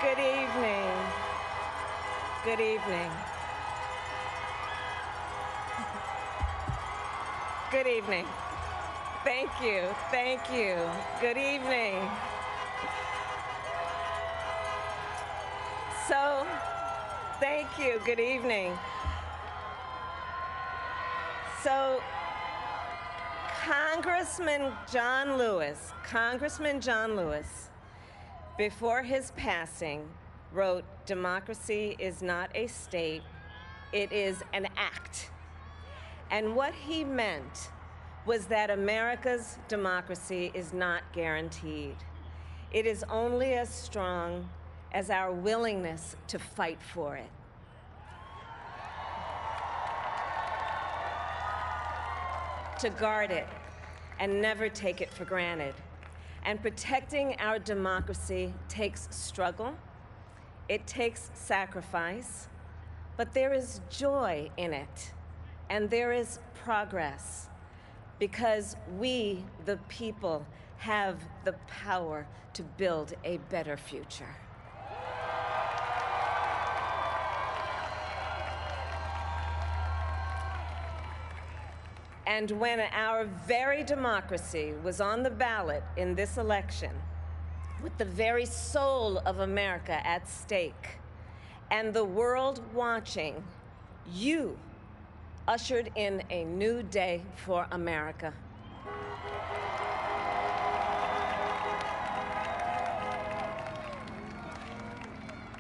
Good evening. Good evening. Good evening. Thank you. Thank you. Good evening. So, thank you. Good evening. So, Congressman John Lewis, before his passing, wrote, "Democracy is not a state, it is an act." And what he meant was that America's democracy is not guaranteed. It is only as strong as our willingness to fight for it. To guard it and never take it for granted. And protecting our democracy takes struggle, it takes sacrifice, but there is joy in it, and there is progress, because we, the people, have the power to build a better future. And when our very democracy was on the ballot in this election, with the very soul of America at stake, and the world watching, you ushered in a new day for America.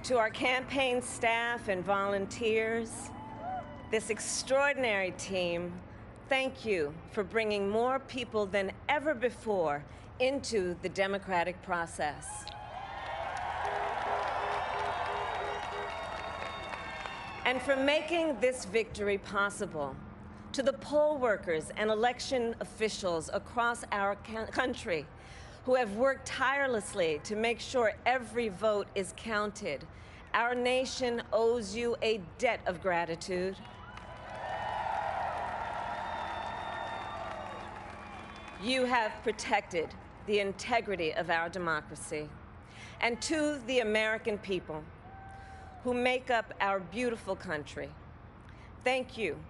To our campaign staff and volunteers, this extraordinary team, thank you for bringing more people than ever before into the democratic process. And for making this victory possible. To the poll workers and election officials across our country who have worked tirelessly to make sure every vote is counted, our nation owes you a debt of gratitude. You have protected the integrity of our democracy. And to the American people who make up our beautiful country, thank you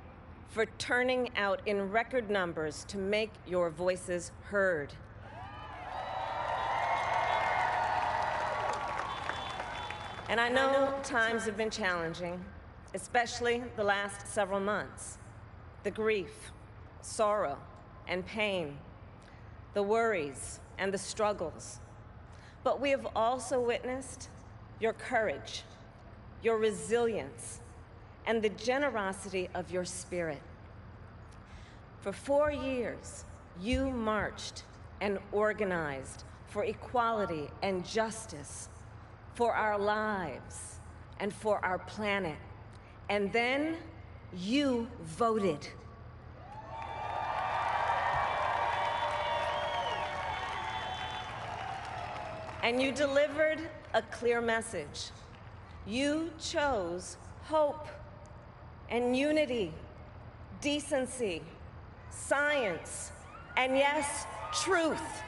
for turning out in record numbers to make your voices heard. And I know times have been challenging, especially the last several months. The grief, sorrow, and pain, the worries and the struggles. But we have also witnessed your courage, your resilience, and the generosity of your spirit. For 4 years, you marched and organized for equality and justice, for our lives and for our planet. And then you voted. And you delivered a clear message. You chose hope and unity, decency, science, and yes, truth.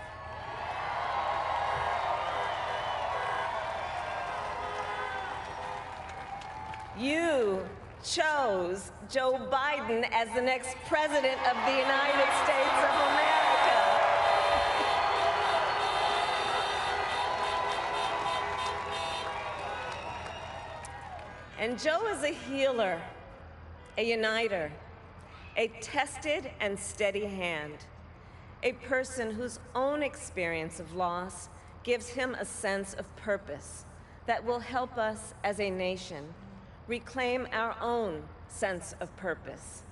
You chose Joe Biden as the next president of the United States of America. And Joe is a healer, a uniter, a tested and steady hand, a person whose own experience of loss gives him a sense of purpose that will help us as a nation reclaim our own sense of purpose.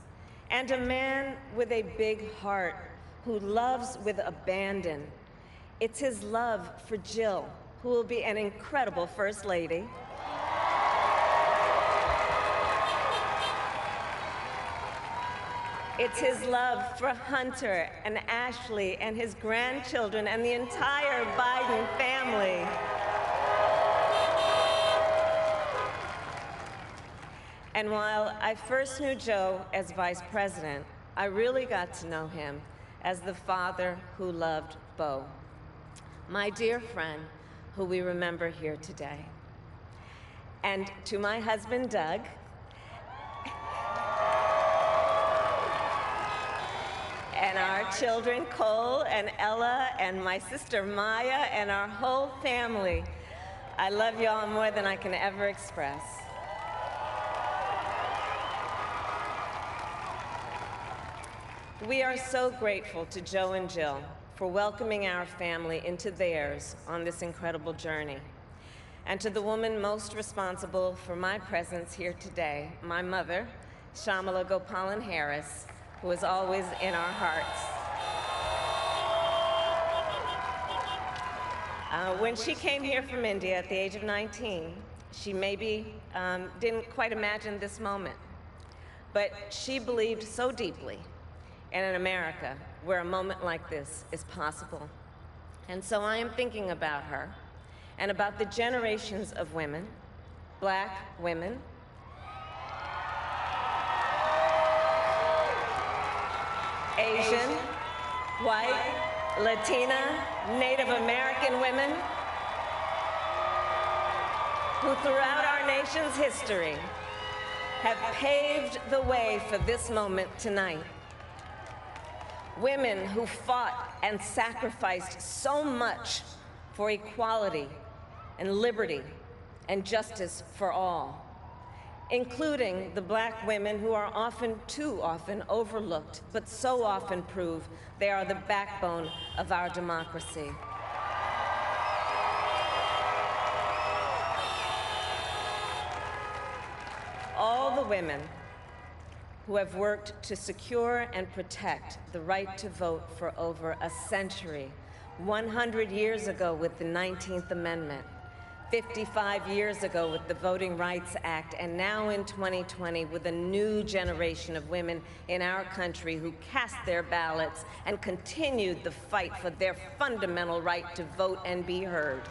And a man with a big heart who loves with abandon. It's his love for Jill, who will be an incredible First Lady. It's his love for Hunter and Ashley and his grandchildren and the entire Biden family. And while I first knew Joe as vice president, I really got to know him as the father who loved Beau, my dear friend who we remember here today. and to my husband, Doug, and our children, Cole and Ella, and my sister, Maya, and our whole family. I love you all more than I can ever express. We are so grateful to Joe and Jill for welcoming our family into theirs on this incredible journey. And to the woman most responsible for my presence here today, my mother, Kamala Harris, who is always in our hearts. When she came here from India at the age of 19, she maybe didn't quite imagine this moment, but she believed so deeply in an America where a moment like this is possible. And so I am thinking about her and about the generations of women, Black women, Asian, white, Latina, Native American women, who throughout our nation's history have paved the way for this moment tonight. Women who fought and sacrificed so much for equality and liberty and justice for all, including the Black women who are too often overlooked, but so often prove they are the backbone of our democracy. All the women who have worked to secure and protect the right to vote for over a century, 100 years ago with the 19th Amendment, 55 years ago with the Voting Rights Act, and now in 2020 with a new generation of women in our country who cast their ballots and continued the fight for their fundamental right to vote and be heard.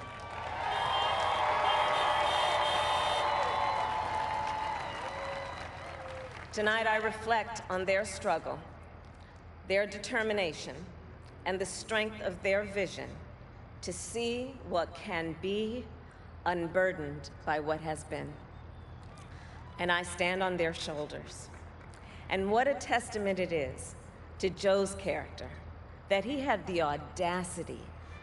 Tonight I reflect on their struggle, their determination, and the strength of their vision to see what can be unburdened by what has been. And I stand on their shoulders. And what a testament it is to Joe's character that he had the audacity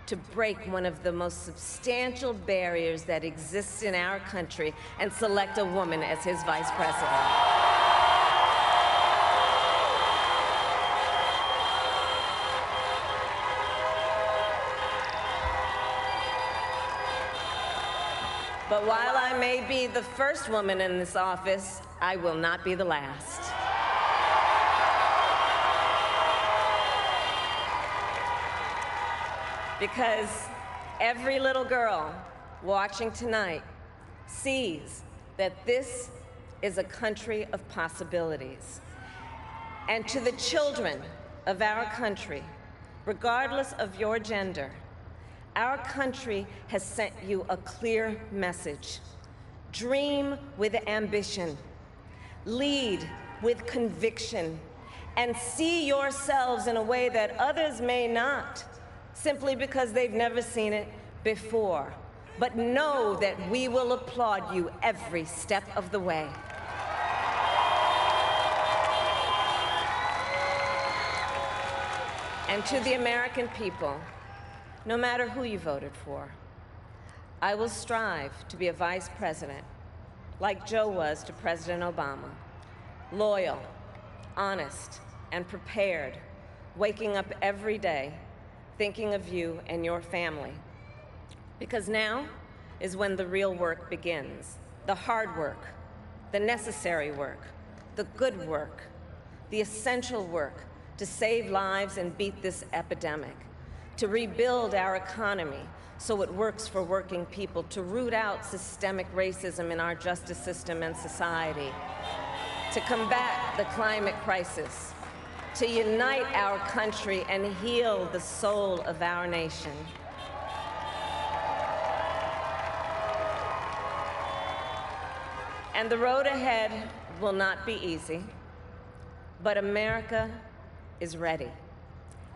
to break one of the most substantial barriers that exists in our country and select a woman as his vice president. But while I may be the first woman in this office, I will not be the last. Because every little girl watching tonight sees that this is a country of possibilities. And to the children of our country, regardless of your gender, our country has sent you a clear message. Dream with ambition, lead with conviction, and see yourselves in a way that others may not, simply because they've never seen it before. But know that we will applaud you every step of the way. And to the American people, no matter who you voted for, I will strive to be a vice president, like Joe was to President Obama, loyal, honest, and prepared, waking up every day thinking of you and your family. Because now is when the real work begins, the hard work, the necessary work, the good work, the essential work to save lives and beat this epidemic, to rebuild our economy so it works for working people, to root out systemic racism in our justice system and society, to combat the climate crisis, to unite our country and heal the soul of our nation. And the road ahead will not be easy, but America is ready.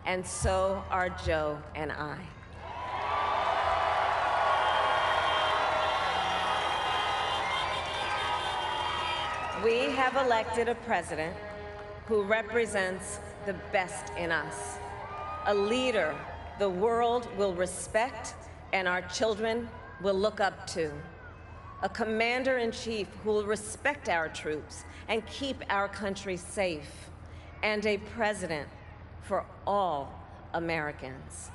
And so are Joe and I. We have elected a president who represents the best in us, a leader the world will respect and our children will look up to, a commander-in-chief who will respect our troops and keep our country safe, and a president for all Americans.